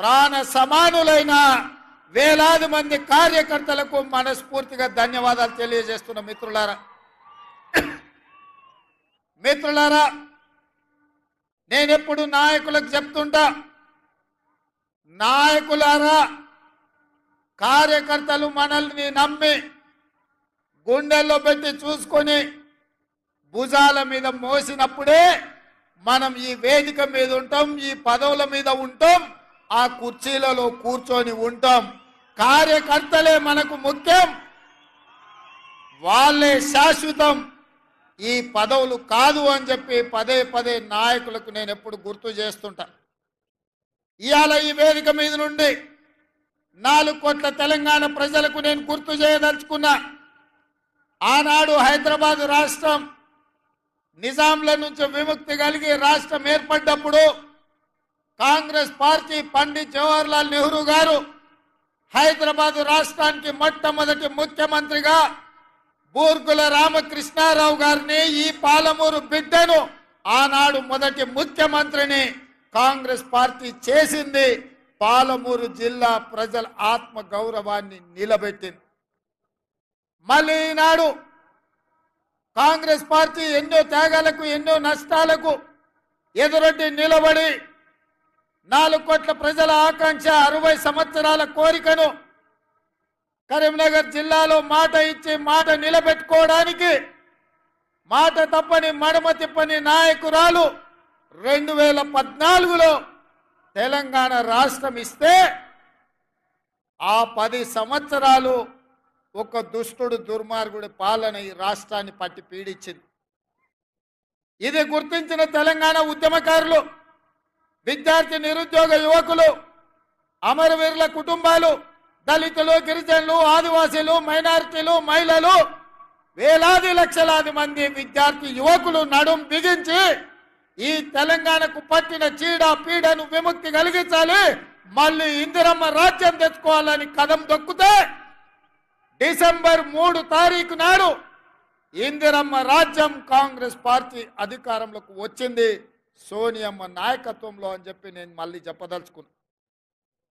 ప్రాణ సమానులైన వేలాది మంది కార్యకర్తలకు మనస్ఫూర్తిగా ధన్యవాదాలు తెలియజేస్తున్న మిత్రులారా నేనెప్పుడు నాయకులకు చెప్తుంటా, నాయకులారా కార్యకర్తలు మనల్ని నమ్మి గుండెల్లో పెట్టి చూసుకొని భుజాల మీద మోసినప్పుడే మనం ఈ వేదిక మీద ఉంటాం, ఈ పదవుల మీద ఉంటాం, ఆ కుర్చీలలో కూర్చొని ఉంటాం. కార్యకర్తలే మనకు ముఖ్యం, వాళ్ళే శాశ్వతం, ఈ పదవులు కాదు అని చెప్పి పదే పదే నాయకులకు నేను ఎప్పుడు గుర్తు చేస్తుంటా. ఇవాళ ఈ వేదిక మీద నుండి 4 కోట్ల తెలంగాణ ప్రజలకు నేను గుర్తు చేయదలుచుకున్నా. ఆనాడు హైదరాబాద్ రాష్ట్రం నిజాంల నుంచి విముక్తి కలిగి రాష్ట్రం ఏర్పడ్డప్పుడు కాంగ్రెస్ పార్టీ పండిత్ జవహర్లాల్ నెహ్రూ గారు హైదరాబాద్ రాష్ట్రానికి మొట్టమొదటి ముఖ్యమంత్రిగా బూర్గుల రామకృష్ణారావు గారిని, ఈ పాలమూరు బిడ్డను ఆనాడు మొదటి ముఖ్యమంత్రిని కాంగ్రెస్ పార్టీ చేసింది. పాలమూరు జిల్లా ప్రజల ఆత్మ గౌరవాన్ని నిలబెట్టింది. మళ్ళీ ఈనాడు కాంగ్రెస్ పార్టీ ఎన్నో త్యాగాలకు ఎన్నో నష్టాలకు ఎదురొడ్డి నిలబడి 4 కోట్ల ప్రజల ఆకాంక్ష 60 సంవత్సరాల కోరికను కరీంనగర్ జిల్లాలో మాట ఇచ్చి మాట నిలబెట్టుకోవడానికి మాట తప్పని మడమ తిప్పని నాయకురాలు 2014లో తెలంగాణ రాష్ట్రం ఇస్తే ఆ 10 సంవత్సరాలు ఒక దుష్టుడు దుర్మార్గుడి పాలన ఈ రాష్ట్రాన్ని పట్టి పీడించింది. ఇది గుర్తించిన తెలంగాణ ఉద్యమకారులు, విద్యార్థి నిరుద్యోగ యువకులు, అమరవీరుల కుటుంబాలు, దళితులు, గిరిజనులు, ఆదివాసీలు, మైనారిటీలు, మహిళలు, వేలాది లక్షలాది మంది విద్యార్థి యువకులు నడుం బిగించి ఈ తెలంగాణకు పట్టిన చీడ పీడను విముక్తి కలిగించాలి, మళ్ళీ ఇందిరమ్మ రాజ్యం తెచ్చుకోవాలని కదం దొక్కితే డిసెంబర్ 3 తారీఖు నాడు ఇందిరమ్మ రాజ్యం కాంగ్రెస్ పార్టీ అధికారంలోకి వచ్చింది సోనియమ్మ నాయకత్వంలో అని చెప్పి నేను మళ్ళీ చెప్పదలుచుకున్నా.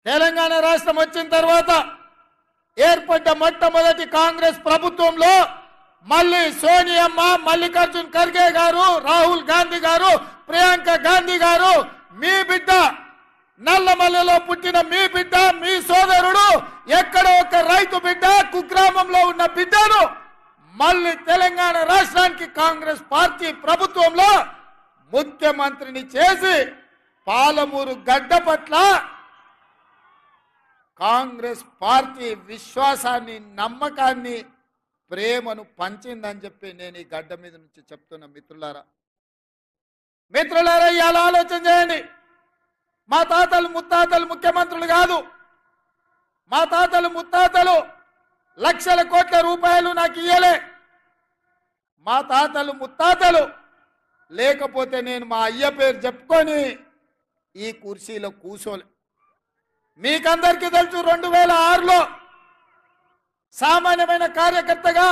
తెలంగాణ రాష్ట్రం వచ్చిన తర్వాత ఏర్పడ్డ మొట్టమొదటి కాంగ్రెస్ ప్రభుత్వంలో మళ్ళీ సోనియమ్మ, మల్లికార్జున్ ఖర్గే గారు, రాహుల్ గాంధీ గారు, ప్రియాంక గాంధీ గారు, మీ బిడ్డ నల్లమల్లిలో పుట్టిన మీ బిడ్డ, మీ సోదరుడు, ఎక్కడో ఒక రైతు బిడ్డ, కుగ్రామంలో ఉన్న బిడ్డను మళ్ళీ తెలంగాణ రాష్ట్రానికి కాంగ్రెస్ పార్టీ ప్రభుత్వంలో ముఖ్యమంత్రిని చేసి పాలమూరు గడ్డ పట్ల కాంగ్రెస్ పార్టీ విశ్వాసాన్ని, నమ్మకాన్ని, ప్రేమను పంచిందని చెప్పి నేను ఈ గడ్డ మీద నుంచి చెప్తున్నా. మిత్రులారా ఇవాళ ఆలోచన చేయండి. మా తాతలు ముత్తాతలు ముఖ్యమంత్రులు కాదు, మా తాతలు ముత్తాతలు లక్షల కోట్ల రూపాయలు నాకు ఇయ్యలే. మా తాతలు ముత్తాతలు లేకపోతే నేను మా అయ్య పేరు చెప్పుకొని ఈ కుర్చీలో కూర్చోలే. మీకందరికీ తెలుసు 2006లో సామాన్యమైన కార్యకర్తగా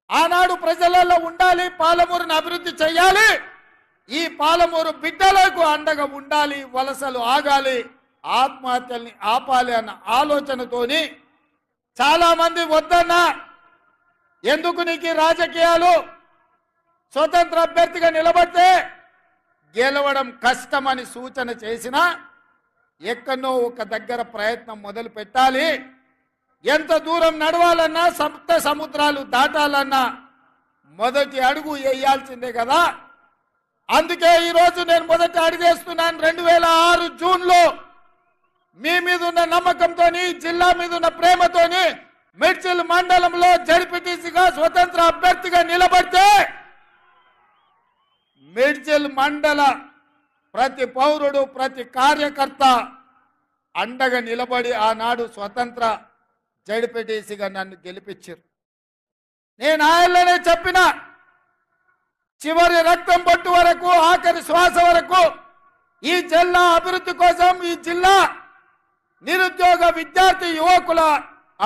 ఆనాడు ప్రజలలో ఉండాలి, పాలమూరుని అభివృద్ధి చేయాలి, ఈ పాలమూరు బిడ్డలకు అండగా ఉండాలి, వలసలు ఆగాలి, ఆత్మహత్యల్ని ఆపాలి అన్న ఆలోచనతోని చాలా మంది వద్దన్నా, ఎందుకు నీకు రాజకీయాలు, స్వతంత్ర అభ్యర్థిగా నిలబడితే గెలవడం కష్టమని సూచన చేసినా ఎక్కడో ఒక దగ్గర ప్రయత్నం మొదలు పెట్టాలి, ఎంత దూరం నడవాలన్నా, సప్త సముద్రాలు దాటాలన్నా మొదటి అడుగు వేయాల్సిందే కదా. అందుకే ఈరోజు నేను మొదటి అడుగేస్తున్నాను. 2006 జూన్లో మీ మీద ఉన్న నమ్మకంతో, జిల్లా మీద ఉన్న ప్రేమతోని మిడ్చిల్ మండలంలో జడ్పీటీసీగా స్వతంత్ర అభ్యర్థిగా నిలబడితే మిడ్చిల్ మండల ప్రతి పౌరుడు, ప్రతి కార్యకర్త అండగా నిలబడి ఆనాడు స్వతంత్ర జడ్పీటీసీగా నన్ను గెలిపించారు. నేను ఆయనలోనే చెప్పిన, చివరి రక్తం బొట్టు వరకు, ఆఖరి శ్వాస వరకు ఈ జిల్లా అభివృద్ధి కోసం, ఈ జిల్లా నిరుద్యోగ విద్యార్థి యువకుల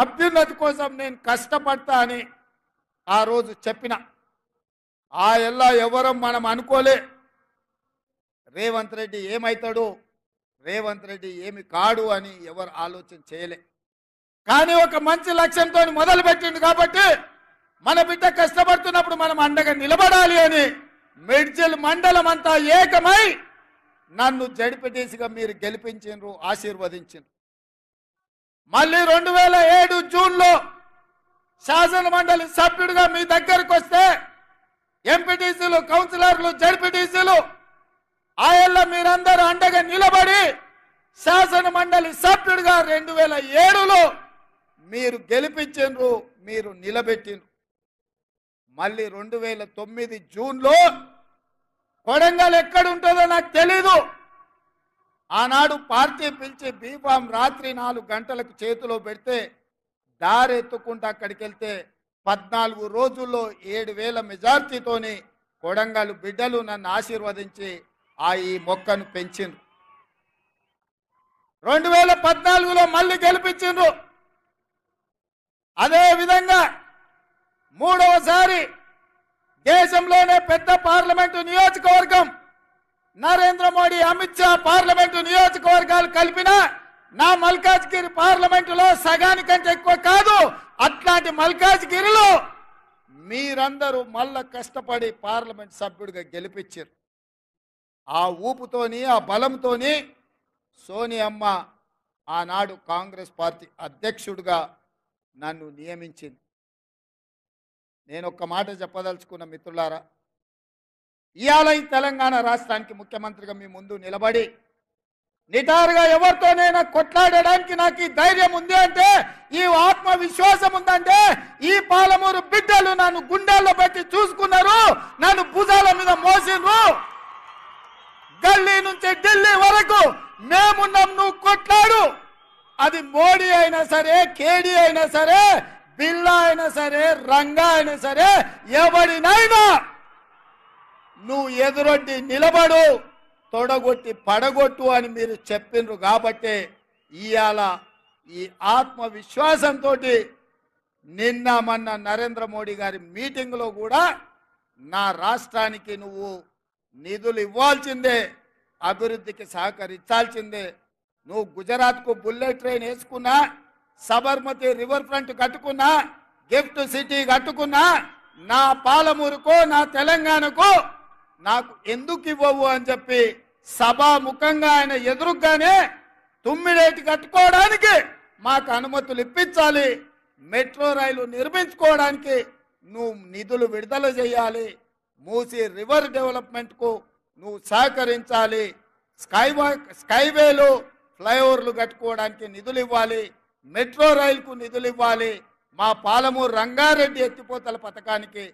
అభ్యున్నతి కోసం నేను కష్టపడతా అని ఆ రోజు చెప్పిన. ఆ ఎల్లా ఎవరం మనం అనుకోలే రేవంత్ రెడ్డి ఏమవుతాడు, రేవంత్ రెడ్డి ఏమి కాడు అని ఎవరు ఆలోచన చేయలే. కానీ ఒక మంచి లక్ష్యంతో మొదలు పెట్టిండు కాబట్టి మన బిడ్డ కష్టపడుతున్నప్పుడు మనం అండగా నిలబడాలి అని మేడ్చల్ మండలం అంతా ఏకమై నన్ను జడ్పీటీసీగా మీరు గెలిపించారు, ఆశీర్వదించారు. మళ్ళీ 2007 జూన్లో శాసన మండలి సభ్యుడిగా మీ దగ్గరకు వస్తే ఎంపీటీసీలు, కౌన్సిలర్లు, జడ్పీటీసీలు ఆయల్ల మీరందరూ అండగా నిలబడి శాసన మండలి సభ్యుడిగా 2007లో మీరు గెలిపించారు, మీరు నిలబెట్టిండ్రు. మళ్ళీ 2009 జూన్లో కొడంగల్ ఎక్కడుంటుందో నాకు తెలీదు. ఆనాడు పార్టీ పిలిచి బీఫామ్ రాత్రి 4 గంటలకు చేతిలో పెడితే దారెత్తుకుంటూ అక్కడికి వెళ్తే 14 రోజుల్లో 7,000 మెజార్టీతోని కొడంగల్ బిడ్డలు నన్ను ఆశీర్వదించి ఈ మొక్కను పెంచిండ్రు. 2014లో మళ్ళీ గెలిపించిండ్రు. అదే విధంగా మూడవసారి దేశంలోనే పెద్ద పార్లమెంటు నియోజకవర్గం నరేంద్ర మోడీ, అమిత్ షా పార్లమెంటు నియోజకవర్గాలు కలిపిన నా మల్కాజ్గిరి పార్లమెంటులో సగానికంటే ఎక్కువ కాదు. అట్లాంటి మల్కాజ్గిరిలో మీరందరూ మళ్ళా కష్టపడి పార్లమెంట్ సభ్యుడిగా గెలిపించారు. ఆ ఊపుతోని, ఆ బలంతోని సోనియమ్మ ఆనాడు కాంగ్రెస్ పార్టీ అధ్యక్షుడిగా నన్ను నియమించింది. నేను ఒక్క మాట చెప్పదలుచుకున్న మిత్రులారా, ఇవాళ ఈ తెలంగాణ రాష్ట్రానికి ముఖ్యమంత్రిగా మీ ముందు నిలబడి నిటారుగా ఎవరితోనైనా కొట్లాడడానికి నాకు ఈ ధైర్యం ఉంది అంటే, ఈ ఆత్మవిశ్వాసం ఉందంటే, ఈ పాలమూరు బిడ్డలు నన్ను గుండెల్లో పెట్టి చూసుకున్నారు, నన్ను భుజాల మీద మోసిండ్రు. గల్లీ నుంచి ఢిల్లీ వరకు మేమున్నాం, నువ్వు కొట్లాడు. అది మోడీ అయినా సరే, కేడీ అయినా సరే, బిల్లా అయినా సరే, రంగా అయినా సరే, ఎవడినైనా నువ్వు ఎదురొడ్డి నిలబడు, తొడగొట్టి పడగొట్టు అని మీరు చెప్పిండ్రు. కాబట్టి ఇవాళ ఈ ఆత్మవిశ్వాసంతో నిన్న మొన్న నరేంద్ర మోడీ గారి మీటింగ్లో కూడా నా రాష్ట్రానికి నువ్వు నిధులు ఇవ్వాల్సిందే, అభివృద్ధికి సహకరించాల్సిందే. నువ్వు గుజరాత్కు బుల్లెట్ ట్రైన్ వేసుకున్నా, సబర్మతి రివర్ ఫ్రంట్ కట్టుకున్నా, గిఫ్ట్ సిటీ కట్టుకున్నా, నా పాలమూరుకో నా తెలంగాణకు నాకు ఎందుకు ఇవ్వవు అని చెప్పి సభాముఖంగా ఆయన ఎదురుగానే తుమ్మిడేటి కట్టుకోవడానికి మాకు అనుమతులు ఇప్పించాలి, మెట్రో రైలు నిర్మించుకోవడానికి నువ్వు నిధులు విడుదల చేయాలి, మూసీ రివర్ డెవలప్మెంట్కు నువ్వు సహకరించాలి, స్కైవేలు ఫ్లైఓవర్లు కట్టుకోవడానికి నిధులు ఇవ్వాలి, మెట్రో రైలుకు నిధులు ఇవ్వాలి, మా పాలమూరు రంగారెడ్డి ఎత్తిపోతల పథకానికి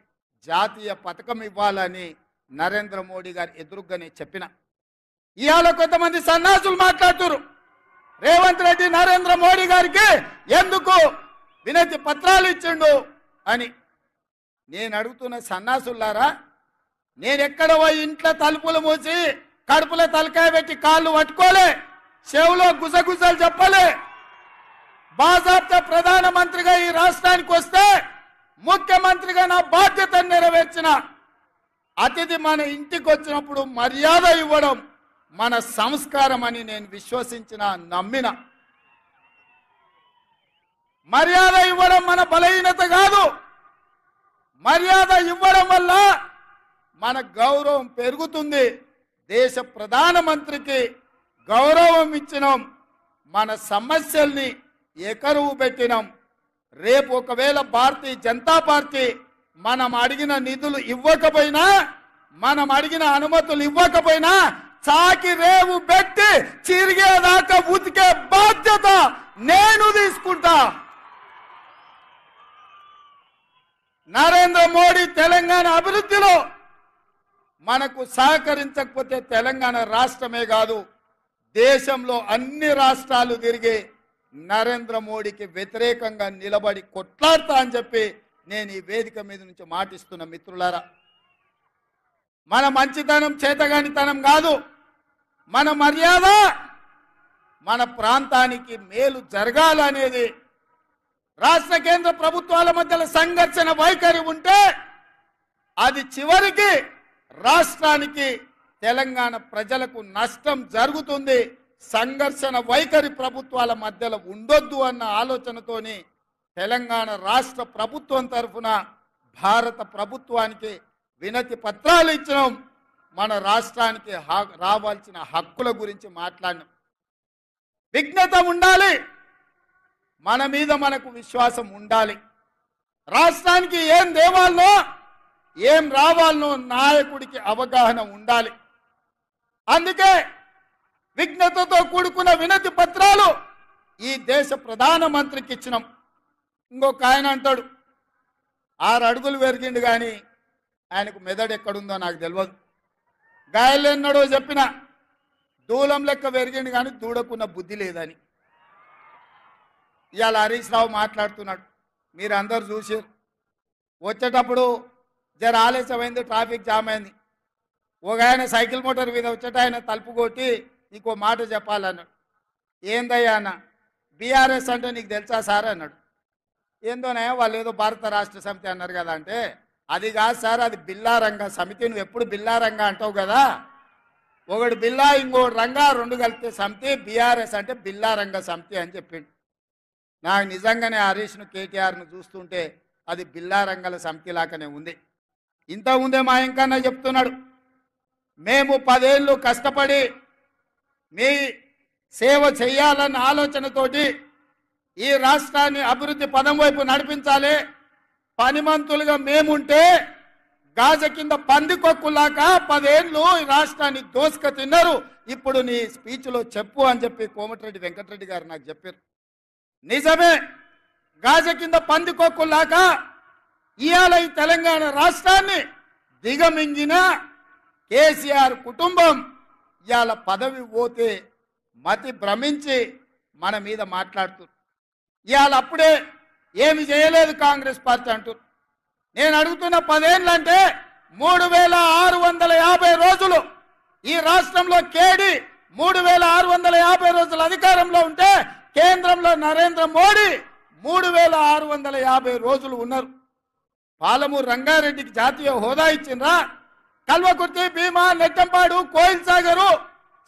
జాతీయ పథకం ఇవ్వాలని నరేంద్ర మోడీ గారు ఎదురుగానే చెప్పిన. ఇవాళ కొంతమంది సన్నాసులు మాట్లాడుతున్నారు, రేవంత్ రెడ్డి నరేంద్ర మోడీ గారికి ఎందుకు వినతి పత్రాలు ఇచ్చిండు అని. నేను అడుగుతున్న సన్నాసులారా, నేను ఎక్కడ పోయి ఇంట్లో తలుపులు మూసి కడుపులో తలకాయ పెట్టి కాళ్ళు పట్టుకోలే, చెవులో గుసగుసలు చెప్పలే. బాజాప్తా ప్రధానమంత్రిగా ఈ రాష్ట్రానికి వస్తే ముఖ్యమంత్రిగా నా బాధ్యతను నెరవేర్చిన. అతిథి మన ఇంటికి వచ్చినప్పుడు మర్యాద ఇవ్వడం మన సంస్కారం అని నేను విశ్వసించిన, నమ్మిన. మర్యాద ఇవ్వడం మన బలహీనత కాదు. మర్యాద ఇవ్వడం వల్ల మన గౌరవం పెరుగుతుంది. దేశ ప్రధానమంత్రికి గౌరవం ఇచ్చినాం, మన సమస్యల్ని ఎకరువు పెట్టినాం. రేపు ఒకవేళ భారతీయ జనతా పార్టీ మనం అడిగిన నిధులు ఇవ్వకపోయినా, మనం అడిగిన అనుమతులు ఇవ్వకపోయినా చాకి రేవు పెట్టి చిరిగేదాకా ఉతికే బాధ్యత నేను తీసుకుంటా. నరేంద్ర మోడీ తెలంగాణ అభివృద్ధిలో మనకు సహకరించకపోతే తెలంగాణ రాష్ట్రమే కాదు, దేశంలో అన్ని రాష్ట్రాలు తిరిగి నరేంద్ర మోడీకి వ్యతిరేకంగా నిలబడి కొట్లాడతా అని చెప్పి నేను ఈ వేదిక మీద నుంచి మాటిస్తున్న మిత్రులారా. మన మంచితనం చేతగానితనం కాదు, మన మర్యాద మన ప్రాంతానికి మేలు జరగాలనేది. రాష్ట్ర కేంద్ర ప్రభుత్వాల మధ్యలో సంఘర్షణ వైఖరి ఉంటే అది చివరికి రాష్ట్రానికి, తెలంగాణ ప్రజలకు నష్టం జరుగుతుంది. సంఘర్షణ వైఖరి ప్రభుత్వాల మధ్యలో ఉండొద్దు అన్న ఆలోచనతోని తెలంగాణ రాష్ట్ర ప్రభుత్వం తరఫున భారత ప్రభుత్వానికి వినతి పత్రాలు ఇచ్చినాం. మన రాష్ట్రానికి రావాల్సిన హక్కుల గురించి మాట్లాడినాం. విజ్ఞత ఉండాలి, మన మీద మనకు విశ్వాసం ఉండాలి. రాష్ట్రానికి ఏం దేవాలనో ఏం రావాలనో నాయకుడికి అవగాహన ఉండాలి. అందుకే విజ్ఞతతో కూడుకున్న వినతి పత్రాలు ఈ దేశ ప్రధానమంత్రికి ఇచ్చినాం. ఇంకొక ఆయన అంటాడు 6 అడుగులు పెరిగిండు కానీ ఆయనకు మెదడు ఎక్కడుందో నాకు తెలియదు. గాయలు ఎన్నడో చెప్పిన దూలం లెక్క పెరిగిండు కానీ దూడకున్న బుద్ధి లేదని. ఇవాళ హరీష్ రావు మాట్లాడుతున్నాడు, మీరు అందరు చూసారు. వచ్చేటప్పుడు జర ఆలస్యమైంది, ట్రాఫిక్ జామ్ అయింది. ఒక ఆయన సైకిల్ మోటార్ మీద వచ్చేట ఆయన తలుపు కొట్టి ఇంకో మాట చెప్పాలన్నాడు. ఏందయ్యా అన్న, బీఆర్ఎస్ అంటే నీకు తెలుసా సార్ అన్నాడు. ఏందోనయ్యా వాళ్ళు ఏదో భారత రాష్ట్ర సమితి అన్నారు కదా అంటే, అది కాదు సార్, అది బిల్లారంగ సమితి. నువ్వు ఎప్పుడు బిల్లారంగ అంటావు కదా, ఒకడు బిల్లా ఇంకోటి రంగా, 2 కలిపితే సమితి. బీఆర్ఎస్ అంటే బిల్లారంగ సమితి అని చెప్పిండు. నాకు నిజంగానే హరీష్ను కేటీఆర్ను చూస్తుంటే అది బిల్లారంగల సమితి లాగానే ఉంది. ఇంతకుముందే మా ఇంకన్నా చెప్తున్నాడు, మేము 10 ఏళ్ళు కష్టపడి మీ సేవ చేయాలన్న ఆలోచనతోటి ఈ రాష్ట్రాన్ని అభివృద్ధి పదం వైపు నడిపించాలి. పనిమంతులుగా మేముంటే గాజ కింద పందికొక్కులాగా 10 ఏళ్ళు ఈ రాష్ట్రాన్ని దోసుక తిన్నారు. ఇప్పుడు నీ స్పీచ్లో చెప్పు అని చెప్పి కోమటిరెడ్డి వెంకటరెడ్డి గారు నాకు చెప్పారు. నిజమే, గాజ కింద పందికొక్కులాగా ఇవాళ ఈ తెలంగాణ రాష్ట్రాన్ని దిగమింగిన కేసీఆర్ కుటుంబం ఇవాళ పదవి పోతే మతి భ్రమించి మన మీద మాట్లాడుతున్నారు. ఇవాళ అప్పుడే ఏమి చేయలేదు కాంగ్రెస్ పార్టీ అంటారు. నేను అడుగుతున్న 10 ఏళ్ళంటే 3650 రోజులు ఈ రాష్ట్రంలో కేడి 3650 రోజులు అధికారంలో ఉంటే కేంద్రంలో నరేంద్ర మోడీ 3650 రోజులు ఉన్నారు. పాలమూరు రంగారెడ్డికి జాతీయ హోదా ఇచ్చిండ్రా? కల్వకుర్తి, భీమా, నెట్టంపాడు, కోయిల్ సాగరు,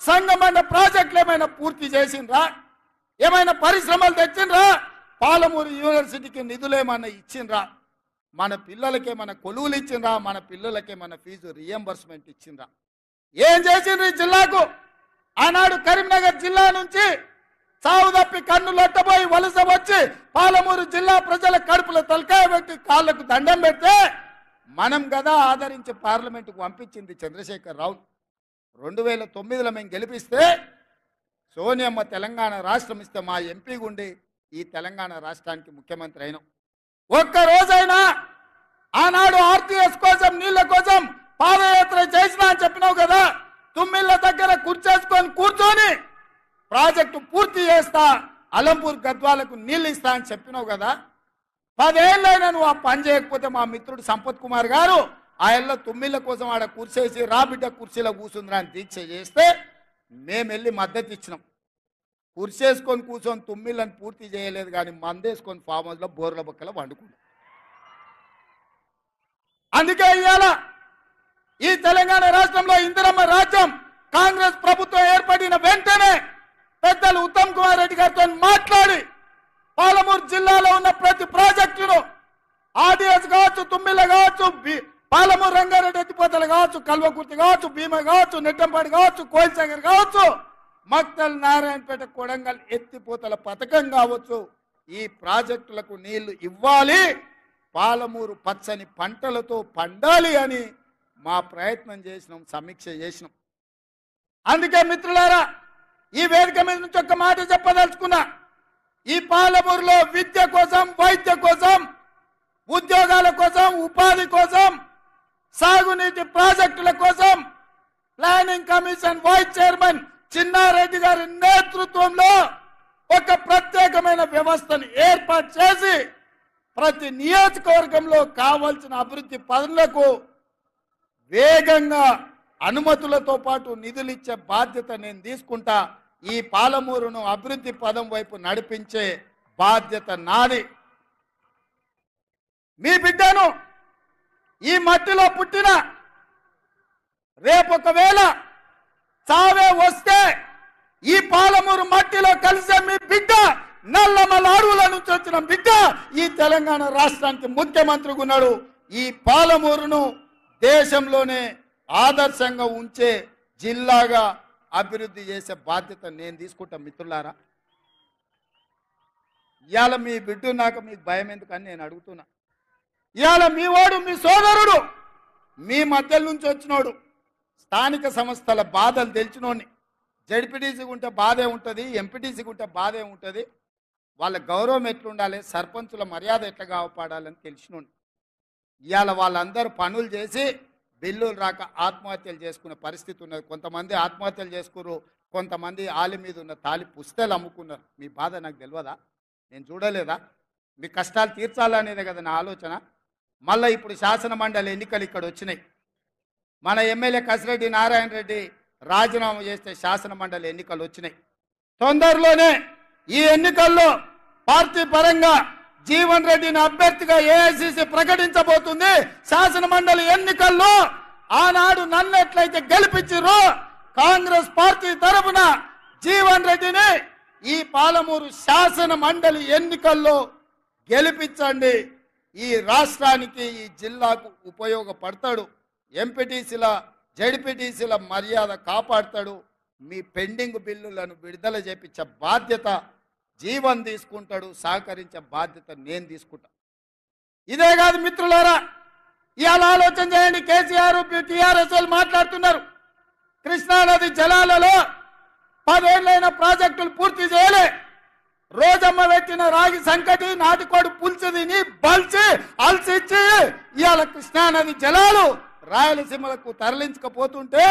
సంగమన్న ప్రాజెక్టులు ఏమైనా పూర్తి చేసిండ్రా? ఏమైనా పరిశ్రమలు తెచ్చిండ్రా? పాలమూరు యూనివర్సిటీకి నిధులు ఏమైనా ఇచ్చిండ్రా? మన పిల్లలకేమైనా కొలువులు ఇచ్చిండ్రా? మన పిల్లలకేమైనా ఫీజు రియంబర్స్మెంట్ ఇచ్చిండ్రా? ఏం చేసిండ్రు ఈ జిల్లాకు? ఆనాడు కరీంనగర్ జిల్లా నుంచి చావు తప్పి కన్నులొట్టబోయి వలస వచ్చి పాలమూరు జిల్లా ప్రజల కడుపుల తలకాయ పెట్టి కాళ్లకు దండం పెడితే మనం కదా ఆదరించి పార్లమెంటుకు పంపించింది చంద్రశేఖర్ రావు. 2009లో మేము గెలిపిస్తే సోనియమ్మ తెలంగాణ రాష్ట్రం ఇస్తే మా ఎంపీ గుండి ఈ తెలంగాణ రాష్ట్రానికి ముఖ్యమంత్రి అయినాం. ఒక్క రోజైనా ఆనాడు ఆర్టీఎస్ కోసం నీళ్ల కోసం పాదయాత్ర చేసినా అని చెప్పినావు కదా. తుమ్మిళ్ళ దగ్గర కూర్చొని ప్రాజెక్టు పూర్తి చేస్తా, అలంపూర్ గద్వాలకు నీళ్ళు ఇస్తా అని చెప్పినావు కదా. 10 ఏళ్ళైనా నువ్వు ఆ పని చేయకపోతే మా మిత్రుడు సంపత్ కుమార్ గారు ఆ ఏళ్ళ తుమ్మిళ్ళ కోసం ఆడ కూర్చేసి రా బిడ్డ కుర్చీలో కూర్చుందిరా అని దీక్ష చేస్తే మేము వెళ్ళి మద్దతు ఇచ్చినాం. కుర్చేసుకొని కూర్చొని తుమ్మిళ్ళని పూర్తి చేయలేదు కానీ మందేసుకొని ఫామ్ హౌస్లో బోర్ల బొక్కల వండుకున్నాం. అందుకే ఇవాళ ఈ తెలంగాణ రాష్ట్రంలో ఇందిరమ్మ రాజ్యం కాంగ్రెస్ ప్రభుత్వం ఏర్పడిన వెంటనే పెద్దలు ఉత్తమ్ కుమార్ రెడ్డి గారితో మాట్లాడి పాలమూరు జిల్లాలో ఉన్న ప్రతి ప్రాజెక్టును ఆర్డీఎస్ కావచ్చు, తుమ్మిళ్ళ కావచ్చు, పాలమూరు రంగారెడ్డి ఎత్తిపోతలు కావచ్చు, కల్వకుర్తి కావచ్చు, భీమా కావచ్చు, నెట్టంపాడు కావచ్చు, కోయిల్సాగర్ కావచ్చు, మక్తల్, నారాయణపేట, కొడంగల్ ఎత్తిపోతల పథకం కావచ్చు, ఈ ప్రాజెక్టులకు నీళ్లు ఇవ్వాలి, పాలమూరు పచ్చని పంటలతో పండాలి అని మా ప్రయత్నం చేసినాం, సమీక్ష చేసినాం. అందుకే మిత్రులారా, ఈ వేదిక మీద నుంచి ఒక మాట చెప్పదలుచుకున్నా. ఈ పాలమూరులో విద్య కోసం, వైద్య కోసం, ఉద్యోగాల కోసం, ఉపాధి కోసం, సాగునీటి ప్రాజెక్టుల కోసం planning commission vice chairman Chinnareddy గారి నేతృత్వంలో ఒక ప్రత్యేకమైన వ్యవస్థను ఏర్పాటు చేసి ప్రతి నియోజకవర్గంలో కావాల్సిన అభివృద్ధి పనులకు వేగంగా అనుమతులతో పాటు నిధులు ఇచ్చే బాధ్యత నేను తీసుకుంటా. ఈ పాలమూరును అభివృద్ధి పదం వైపు నడిపించే బాధ్యత నాది. మీ బిడ్డను ఈ మట్టిలో పుట్టిన రేపొకవేళ చావే వస్తే ఈ పాలమూరు మట్టిలో కలిసే మీ బిడ్డ నల్లమల అడవుల నుంచి వచ్చిన బిడ్డ ఈ తెలంగాణ రాష్ట్రానికి ముఖ్యమంత్రిగా ఉన్నాడు. ఈ పాలమూరును దేశంలోనే ఆదర్శంగా ఉంచే జిల్లాగా అభివృద్ధి చేసే బాధ్యత నేను తీసుకుంటా. మిత్రులారా, ఇవాళ మీ బిడ్డ నాకు మీకు భయం ఎందుకని నేను అడుగుతున్నా. ఇవాళ మీ వాడు మీ సోదరుడు మీ మధ్య నుంచి వచ్చినోడు, స్థానిక సంస్థల బాధలు తెలిసినోడిని. జడ్పీటీసీకి ఉంటే బాధే ఉంటుంది, ఎంపీటీసీకి ఉంటే బాధే ఉంటుంది, వాళ్ళ గౌరవం ఎట్లుండాలి, సర్పంచుల మర్యాద ఎట్లా కాపాడాలని తెలిసినోడిని. ఇవాళ వాళ్ళందరూ పనులు చేసి బిల్లులు రాక ఆత్మహత్యలు చేసుకునే పరిస్థితి ఉన్నది. కొంతమంది ఆత్మహత్యలు చేసుకున్నారు, కొంతమంది ఆలి మీద ఉన్న తాలి పుస్తకాలు అమ్ముకున్నారు. మీ బాధ నాకు తెలియదా? నేను చూడలేదా? మీ కష్టాలు తీర్చాలనేదే కదా నా ఆలోచన. మళ్ళీ ఇప్పుడు శాసన మండలి ఎన్నికలు ఇక్కడ వచ్చినాయి. మన ఎమ్మెల్యే కసిరెడ్డి నారాయణ రెడ్డి రాజీనామా చేస్తే శాసన మండలి ఎన్నికలు వచ్చినాయి. తొందరలోనే ఈ ఎన్నికల్లో పార్టీ పరంగా జీవన్ రెడ్డిని అభ్యర్థిగా ఏఐసిసి ప్రకటించబోతుంది. శాసన మండలి ఎన్నికల్లో ఆనాడు నన్ను ఎట్లయితే గెలిపించారో కాంగ్రెస్ పార్టీ తరఫున జీవన్ రెడ్డిని ఈ పాలమూరు శాసన మండలి ఎన్నికల్లో గెలిపించండి. ఈ రాష్ట్రానికి ఈ జిల్లాకు ఉపయోగపడతాడు. ఎంపీటీసీల జడ్పీటీసీల మర్యాద కాపాడతాడు. మీ పెండింగ్ బిల్లులను విడుదల చేపించే బాధ్యత జీవన్ తీసుకుంటాడు, సహకరించే బాధ్యత నేను తీసుకుంటా. ఇదే కాదు మిత్రులారా, ఇవాళ ఆలోచన చేయండి. కేసీఆర్ టీఆర్ఎస్ మాట్లాడుతున్నారు, కృష్ణానది జలాలలో 10 ఏళ్ళైన ప్రాజెక్టులు పూర్తి చేయలే. రోజమ్మ పెట్టిన రాగి సంకటి నాటికోడు పులుసు తిని బల్చి అలసిచ్చి ఇవాళ కృష్ణానది జలాలు రాయలసీమలకు తరలించకపోతుంటే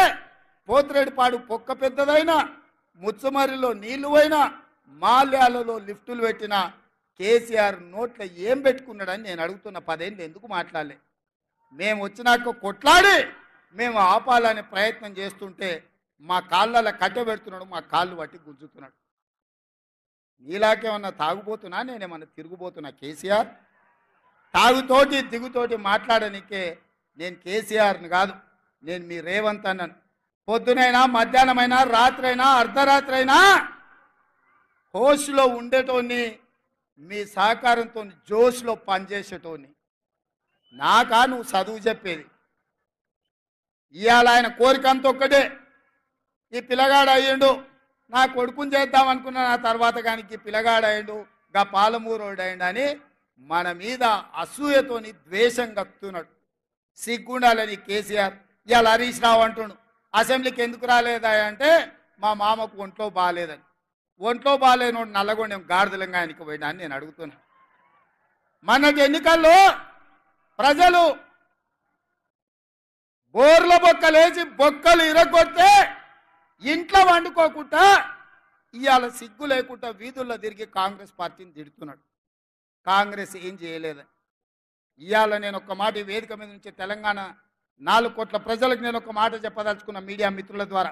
పోతిరెడ్డిపాడు పొక్క పెద్దదైనా, ముచ్చమరిలో నీళ్లు అయినా, మాల్యాలలో లిఫ్టులు పెట్టిన కేసీఆర్ నోట్లో ఏం పెట్టుకున్నాడని నేను అడుగుతున్న. 10 ఏళ్ళు ఎందుకు మాట్లాడలే? మేము వచ్చినాక కొట్లాడి మేము ఆపాలనే ప్రయత్నం చేస్తుంటే మా కాళ్ళలో కట్టె పెడుతున్నాడు, మా కాళ్ళు పట్టి గుంజుతున్నాడు. నీలాకేమన్నా తాగుపోతున్నా, నేనేమన్నా తిరుగుపోతున్నా? కేసీఆర్ తాగుతోటి దిగుతోటి మాట్లాడనికే నేను కేసీఆర్ని కాదు, నేను మీ రేవంత్ అన్నాను. పొద్దునైనా మధ్యాహ్నమైనా రాత్రైనా అర్ధరాత్రి అయినా హోస్లో ఉండేటోని, మీ సహకారంతో జోష్లో పనిచేసేటోని. నాకా నువ్వు చదువు చెప్పేది? ఇవాళ ఆయన కోరికంత ఒక్కటే, ఈ పిల్లగాడు అయ్యిండు, నా కొడుకుని చేద్దాం అనుకున్నా, నా తర్వాత కానీ పిల్లగాడు అయ్యిండు, గా పాలమూరోడు అయ్యిండు అని మన మీద అసూయతోని ద్వేషం కక్కుతున్నాడు. సిగ్గుండాలని కేసీఆర్. ఇవాళ హరీష్ రావు అంటుండు, అసెంబ్లీకి ఎందుకు రాలేదా అంటే మా మామకు ఒంట్లో బాగాలేదని. ఒంట్లో బాగాలేనోడు నల్లగొండెం గాడిదలంగా ఆయనకి పోయినా అని నేను అడుగుతున్నా. మొన్నటి ఎన్నికల్లో ప్రజలు బోర్ల బొక్కలేసి బొక్కలు ఇరగొడితే ఇంట్లో వండుకోకుండా ఇవాళ సిగ్గు లేకుండా వీధుల్లో తిరిగి కాంగ్రెస్ పార్టీని తిడుతున్నాడు. కాంగ్రెస్ ఏం చేయలేదని. ఇవాళ నేను ఒక మాట ఈ వేదిక మీద నుంచి తెలంగాణ 4 కోట్ల ప్రజలకు నేను ఒక మాట చెప్పదలుచుకున్న మీడియా మిత్రుల ద్వారా.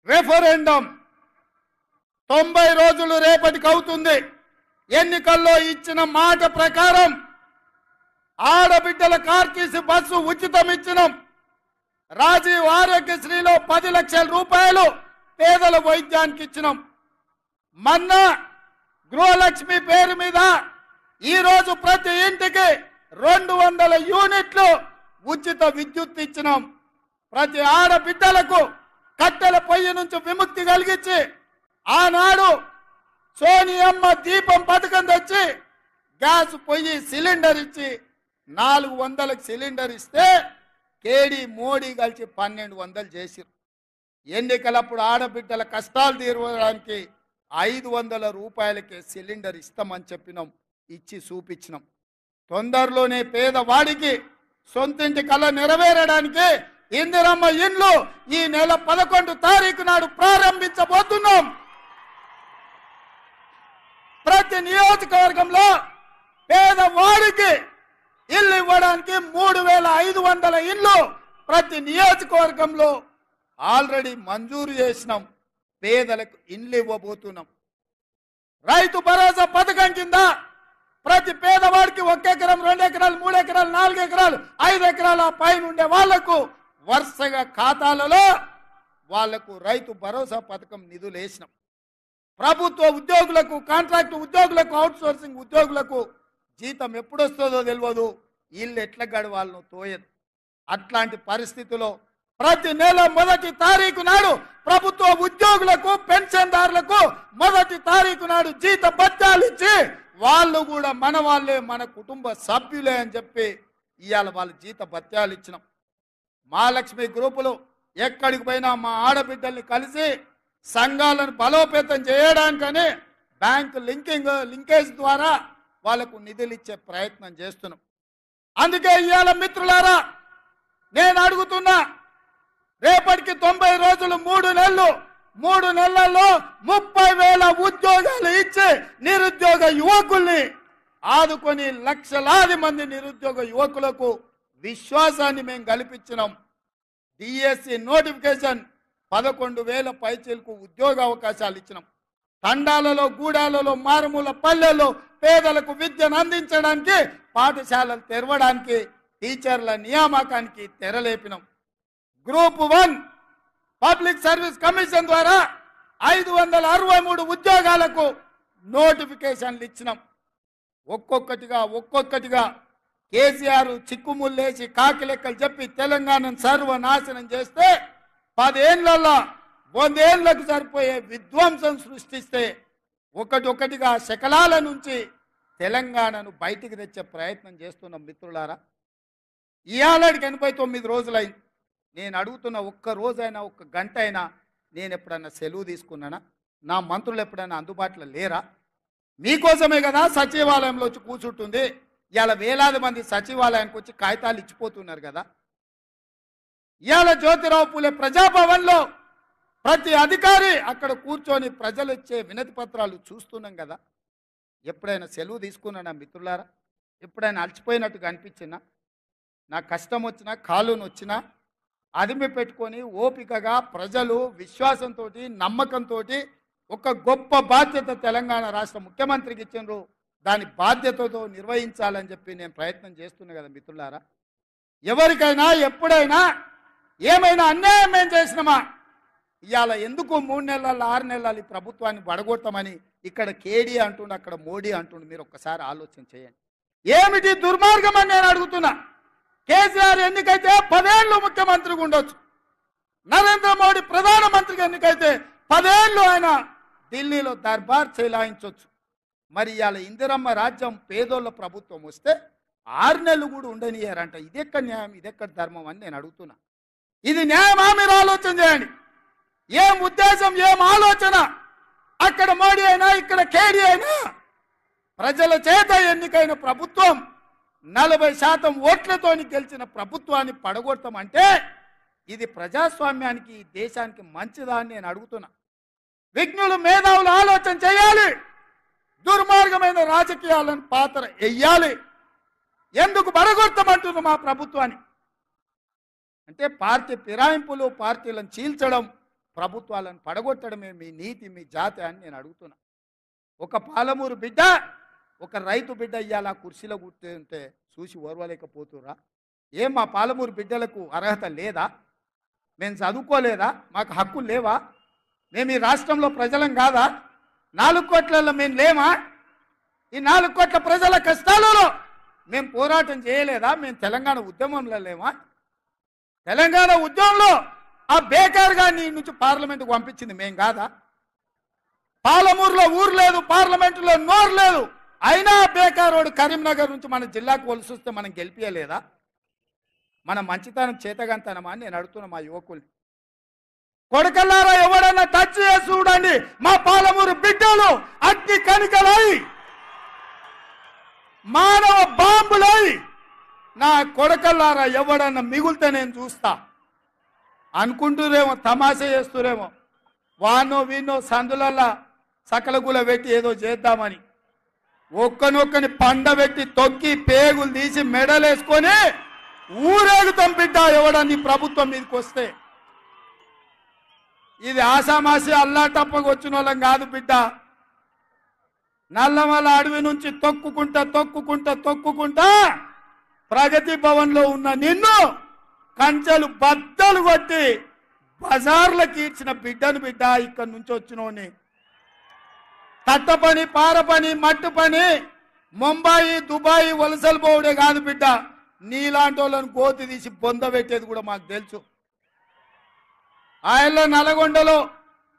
రెఫరెండం 90 రోజులు రేపటికి అవుతుంది. ఎన్నికల్లో ఇచ్చిన మాట ప్రకారం ఆడబిడ్డల కార్టీసీ బస్సు ఉచితం ఇచ్చినాం. రాజీవ్ ఆరోగ్యశ్రీలో 10 లక్షల రూపాయలు పేదల వైద్యానికి ఇచ్చినాం. మొన్న గృహలక్ష్మి పేరు మీద ఈరోజు ప్రతి ఇంటికి 200 యూనిట్లు ఉచిత విద్యుత్ ఇచ్చినాం. ప్రతి ఆడబిడ్డలకు కట్టెల పొయ్యి నుంచి విముక్తి కలిగించి ఆనాడు సోనియమ్మ దీపం పథకం తెచ్చి గ్యాస్ పొయ్యి సిలిండర్ ఇచ్చి 400కి సిలిండర్ ఇస్తే కేడీ మోడీ కలిసి 1200 చేసిరు. ఎన్నికలప్పుడు ఆడబిడ్డల కష్టాలు తీరడానికి 500 రూపాయలకే సిలిండర్ ఇస్తామని చెప్పినాం, ఇచ్చి చూపించినాం. తొందరలోనే పేదవాడికి సొంతింటి కళ నెరవేరడానికి ఇందిరమ్మ ఇండ్లు ఈ నెల 11 తారీఖు నాడు ప్రారంభించబోతున్నాం. ప్రతి నియోజకవర్గంలో పేదవాడికి ఇల్లు ఇవ్వడానికి 3500 ఇండ్లు ప్రతి నియోజకవర్గంలో ఆల్రెడీ మంజూరు చేసినాం. పేదలకు ఇండ్లు ఇవ్వబోతున్నాం. రైతు భరోసా పథకం కింద ప్రతి పేదవాడికి 1 ఎకరం, 2 ఎకరాలు, 3 ఎకరాలు, 4 ఎకరాలు, 5 ఎకరాల పైన ఉండే వాళ్లకు వరుసగా ఖాతాలలో వాళ్లకు రైతు భరోసా పథకం నిధులు వేసినాం. ప్రభుత్వ ఉద్యోగులకు, కాంట్రాక్ట్ ఉద్యోగులకు, అవుట్సోర్సింగ్ ఉద్యోగులకు జీతం ఎప్పుడొస్తుందో తెలియదు, ఇల్లు ఎట్లా గడవాలనో తోయదు. అట్లాంటి పరిస్థితిలో ప్రతి నెల 1వ తారీఖు నాడు ప్రభుత్వ ఉద్యోగులకు, పెన్షన్దారులకు 1వ తారీఖు నాడు జీత భత్యాలు ఇచ్చి వాళ్ళు కూడా మన వాళ్ళే, మన కుటుంబ సభ్యులే అని చెప్పి ఇవాళ వాళ్ళ జీత భత్యాలు ఇచ్చినాం. మహాలక్ష్మి గ్రూపులు ఎక్కడికి పోయినా మా ఆడబిడ్డల్ని కలిసి సంఘాలను బలోపేతం చేయడానికని బ్యాంకు లింకేజ్ ద్వారా వాళ్ళకు నిధులు ఇచ్చే ప్రయత్నం చేస్తున్నాం. అందుకే ఇవాళ మిత్రులారా నేను అడుగుతున్నా, రేపటికి 90 రోజులు, 3 నెలలు, 3 నెలల్లో 30,000 ఉద్యోగాలు ఇచ్చి నిరుద్యోగ యువకుల్ని ఆదుకొని లక్షలాది మంది నిరుద్యోగ యువకులకు విశ్వాసాన్ని మేము కల్పించినాం. డిఎస్సి నోటిఫికేషన్ 11,000 పైచీలకు ఉద్యోగ అవకాశాలు ఇచ్చినాం. తండాలలో, గూడాలలో, మారుమూల పల్లెల్లో పేదలకు విద్యను అందించడానికి, పాఠశాలలు తెరవడానికి, టీచర్ల నియామకానికి తెరలేపినాం. గ్రూప్ 1 పబ్లిక్ సర్వీస్ కమిషన్ ద్వారా 563 ఉద్యోగాలకు నోటిఫికేషన్లు ఇచ్చినాం. ఒక్కొక్కటిగా కేసీఆర్ చిక్కుముల్లేసి కాకి లెక్కలు చెప్పి తెలంగాణను సర్వనాశనం చేస్తే 10 ఏళ్లలో 100 ఏళ్లకు సరిపోయే విధ్వంసం సృష్టిస్తే ఒకటిగా శకలాల నుంచి తెలంగాణను బయటికి తెచ్చే ప్రయత్నం చేస్తున్నాం. మిత్రులారా, ఇవాళకి 89 రోజులైంది. నేను అడుగుతున్న, ఒక్క రోజైనా, ఒక్క గంట అయినా నేను ఎప్పుడన్నా సెలవు తీసుకున్నానా? నా మంత్రులు ఎప్పుడైనా అందుబాటులో లేరా? మీకోసమే కదా సచివాలయంలో వచ్చి కూర్చుంటుంది. ఇవాళ వేలాది మంది సచివాలయానికి వచ్చి కాగితాలు ఇచ్చిపోతున్నారు కదా. ఇవాళ జ్యోతిరావు పూలే ప్రజాభవన్లో ప్రతి అధికారి అక్కడ కూర్చొని ప్రజలు ఇచ్చే వినతి పత్రాలు చూస్తున్నాం కదా. ఎప్పుడైనా సెలవు తీసుకున్నానా మిత్రులారా? ఎప్పుడైనా అలసిపోయినట్టుగా అనిపించినా, నా కష్టం వచ్చినా, కాలును వచ్చినా అదిమి పెట్టుకొని ఓపికగా ప్రజలు విశ్వాసంతో, నమ్మకంతో ఒక గొప్ప బాధ్యత తెలంగాణ రాష్ట్ర ముఖ్యమంత్రికి ఇచ్చిండ్రు, దాని బాధ్యతతో నిర్వహించాలని చెప్పి నేను ప్రయత్నం చేస్తున్నా కదా మిత్రులారా. ఎవరికైనా ఎప్పుడైనా ఏమైనా అన్యాయం ఏం చేసినామా? ఇవాళ ఎందుకు 3 నెలలు 6 నెలలు ఈ ప్రభుత్వాన్ని పడగొట్టమని ఇక్కడ కేడీ అంటుండు, అక్కడ మోడీ అంటుండు. మీరు ఒక్కసారి ఆలోచన చేయండి. ఏమిటి దుర్మార్గం అని నేను అడుగుతున్నా. కేసీఆర్ ఎన్నికైతే 10 ఏళ్ళు ముఖ్యమంత్రిగా ఉండొచ్చు. నరేంద్ర మోడీ ప్రధానమంత్రిగా ఎన్నికైతే 10 ఏళ్ళు ఆయన ఢిల్లీలో దర్బార్ చెలాయించవచ్చు. మరి ఇవాళ ఇందిరమ్మ రాజ్యం పేదోళ్ళ ప్రభుత్వం వస్తే 6 నెలలు కూడా ఉండనియారంట. ఇదెక్కడ న్యాయం, ఇదెక్కడ ధర్మం అని నేను అడుగుతున్నా. ఇది న్యాయమా? మీరు ఆలోచన చేయండి. ఏం ఉద్దేశం, ఏం ఆలోచన? అక్కడ మోడీ అయినా, ఇక్కడ కేడీ అయినా ప్రజల చేత ఎన్నికైన ప్రభుత్వం 40% ఓట్లతోని గెలిచిన ప్రభుత్వాన్ని పడగొడతామంటే ఇది ప్రజాస్వామ్యానికి, దేశానికి మంచిదా అని నేను అడుగుతున్నా. విజ్ఞులు, మేధావులు ఆలోచన చేయాలి. దుర్మార్గమైన రాజకీయాలను పాత్ర వెయ్యాలి. ఎందుకు పడగొడతామంటున్నారు మా ప్రభుత్వాన్ని? అంటే పార్టీ ఫిరాయింపులు, పార్టీలను చీల్చడం, ప్రభుత్వాలను పడగొట్టడమే మీ నీతి, మీ జాతి అని నేను అడుగుతున్నా. ఒక పాలమూరు బిడ్డ, ఒక రైతు బిడ్డ ఇవాళ కుర్చీలో కూర్చుంటే చూసి ఓర్వలేకపోతురా? ఏం మా పాలమూరు బిడ్డలకు అర్హత లేదా? మేము చదువుకోలేదా? మాకు హక్కులు లేవా? మేము ఈ రాష్ట్రంలో ప్రజలం కాదా? 4 కోట్లలో మేము లేమా? ఈ 4 కోట్ల ప్రజల కష్టాలలో మేము పోరాటం చేయలేదా? మేము తెలంగాణ ఉద్యమంలో లేమా? తెలంగాణ ఉద్యమంలో ఆ బేకార్ గారిని నుంచి పార్లమెంటుకు పంపించింది మేం కాదా? పాలమూరులో ఊరు లేదు, పార్లమెంటులో నోరు లేదు, అయినా బేకారోడు కరీంనగర్ నుంచి మన జిల్లాకు వలసి వస్తే మనం గెలిపియలేదా? మన మంచితనం చేతగంతనమా అని నేను అడుగుతున్నా మా యువకుల్ని. కొడకల్లారా, ఎవడన్నా టచ్ చేసి చూడండి, మా పాలమూరు బిడ్డలు అగ్ని కణికలై, మానవ బాంబులై, నా కొడకల్లారా ఎవడన్నా మిగులుతే నేను చూస్తా అనుకుంటురేమో, తమాషా చేస్తురేమో. వానో వీనో సందులల్లా సకలగుల పెట్టి ఏదో చేద్దామని ఒక్కనొక్కని పండబెట్టి తొక్కి పేగులు తీసి మెడలేసుకొని ఊరేగుతాం బిడ్డ ఎవడని ప్రభుత్వం మీదకి వస్తే. ఇది ఆసామాసి అల్లాటప్పకు వచ్చిన వాళ్ళం కాదు బిడ్డ. నల్లమల అడవి నుంచి తొక్కుకుంటా ప్రగతి భవన్లో ఉన్న నిన్ను కంచెలు బద్దలు కొట్టి బజార్లకి ఇచ్చిన బిడ్డను బిడ్డ ఇక్కడి నుంచి వచ్చినోని తట్ట పని పార పని మట్టు పని ముంబాయి దుబాయ్ వలసలు పోవడే కాదు బిడ్డ, నీలాంటి వాళ్ళని కోతి తీసి బొంద పెట్టేది కూడా మాకు తెలుసు. ఆయనలో నల్గొండలో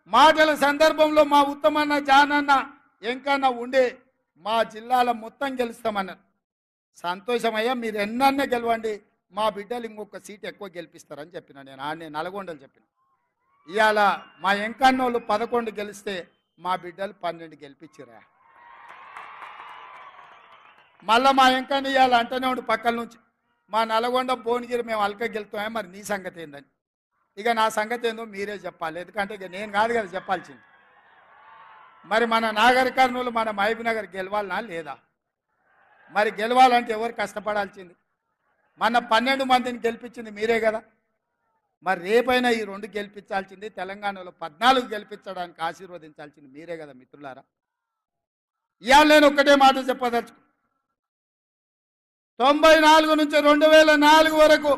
మాటల సందర్భంలో మా ఉత్తమన్న జానన్న ఎంకన్నా ఉండే మా జిల్లాలో మొత్తం గెలుస్తామన్నారు. సంతోషమయ్యా, మీరు ఎన్నన్నా గెలవండి, మా బిడ్డలు ఇంకొక సీట్ ఎక్కువ గెలిపిస్తారని చెప్పిన. నేను నల్గొండలు చెప్పిన. ఇవాళ మా ఎంకన్నోళ్ళు 11 గెలిస్తే మా బిడ్డలు 12 గెలిపించిరా. మళ్ళా మా ఎంకన్న ఇవాళ అంటనే ఉండి పక్కల నుంచి మా నల్గొండ భువనగిరి మేము అల్క గెలుతామే, మరి నీ సంగతి ఏందని. ఇక నా సంగతి ఏందో మీరే చెప్పాలి, ఎందుకంటే ఇక నేను కాదు కదా చెప్పాల్సింది. మరి మన నాగర్ కర్నూలు మన మహబూబ్ నగర్ గెలవాలనా లేదా? మరి గెలవాలంటే ఎవరు కష్టపడాల్సింది? మన 12 మందిని గెలిపించింది మీరే కదా. మరి రేపైనా ఈ 2 గెలిపించాల్సింది, తెలంగాణలో 14 గెలిపించడానికి ఆశీర్వదించాల్సింది మీరే కదా మిత్రులారా. ఇవాళ నేను ఒక్కటే మాట చెప్పదలుచుకు, 94 నుంచి 2004 వరకు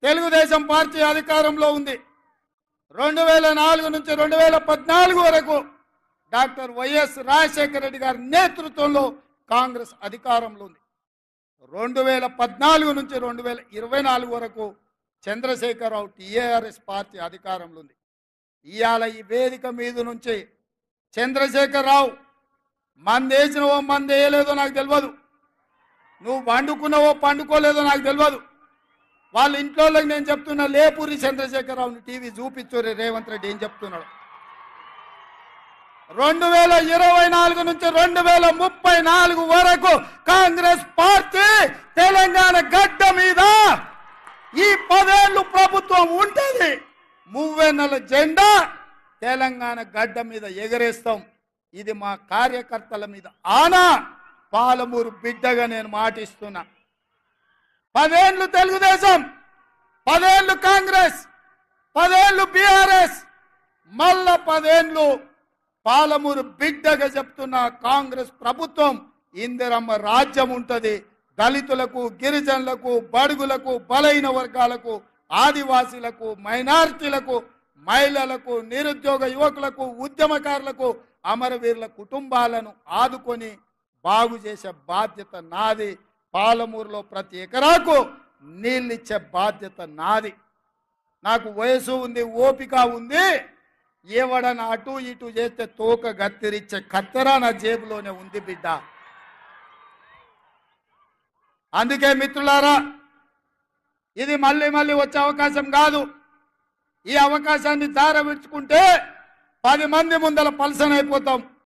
తెలుగుదేశం పార్టీ అధికారంలో ఉంది. 2004 నుంచి 2014 వరకు డాక్టర్ వైఎస్ రాజశేఖర రెడ్డి గారి నేతృత్వంలో కాంగ్రెస్ అధికారంలో ఉంది. 2014 నుంచి 2024 వరకు చంద్రశేఖరరావు టీఆర్ఎస్ పార్టీ అధికారంలో ఉంది. ఇవాళ ఈ వేదిక మీద నుంచి చంద్రశేఖరరావు మందేసినవో మంది వేయలేదో నాకు తెలియదు, నువ్వు వండుకున్నావో పండుకోలేదో నాకు తెలియదు. వాళ్ళ ఇంట్లో నేను చెప్తున్నా, లేపూరి చంద్రశేఖరరావుని టీవీ చూపించు రేవంత్ రెడ్డి ఏం చెప్తున్నాడు. 2024 నుంచి 2034 వరకు కాంగ్రెస్ పార్టీ తెలంగాణ గడ్డ మీద ఈ 10 ఏళ్ళు ప్రభుత్వం ఉంటుంది. 30 జెండా తెలంగాణ గడ్డ మీద ఎగరేస్తాం. ఇది మా కార్యకర్తల మీద ఆనా. పాలమూరు బిడ్డగా నేను మాటిస్తున్నా. 10 ఏళ్ళు తెలుగుదేశం, 10 ఏళ్ళు కాంగ్రెస్, 10 ఏళ్ళు బీఆర్ఎస్, మళ్ళా 10 ఏళ్ళు పాలమూరు బిడ్డగా చెప్తున్న కాంగ్రెస్ ప్రభుత్వం. ఇందిరమ్మ రాజ్యం ఉంటుంది. దళితులకు, గిరిజనులకు, బడుగులకు, బలైన వర్గాలకు, ఆదివాసీలకు, మైనారిటీలకు, మహిళలకు, నిరుద్యోగ యువకులకు, ఉద్యమకారులకు, అమరవీరుల కుటుంబాలను ఆదుకొని బాగు చేసే బాధ్యత నాది. పాలమూరులో ప్రతి ఎకరాకు నీళ్ళిచ్చే బాధ్యత నాది. నాకు వయసు ఉంది, ఓపిక ఉంది. ఎవడన్నా అటు ఇటు చేస్తే తోక గత్తిరిచ్చే కత్తెర నా జేబులోనే ఉంది బిడ్డ. అందుకే మిత్రులారా, ఇది మళ్ళీ మళ్ళీ వచ్చే అవకాశం కాదు. ఈ అవకాశాన్ని జారవిడ్చుకుంటే 10 మంది ముందల పల్సన్ అయిపోతాం.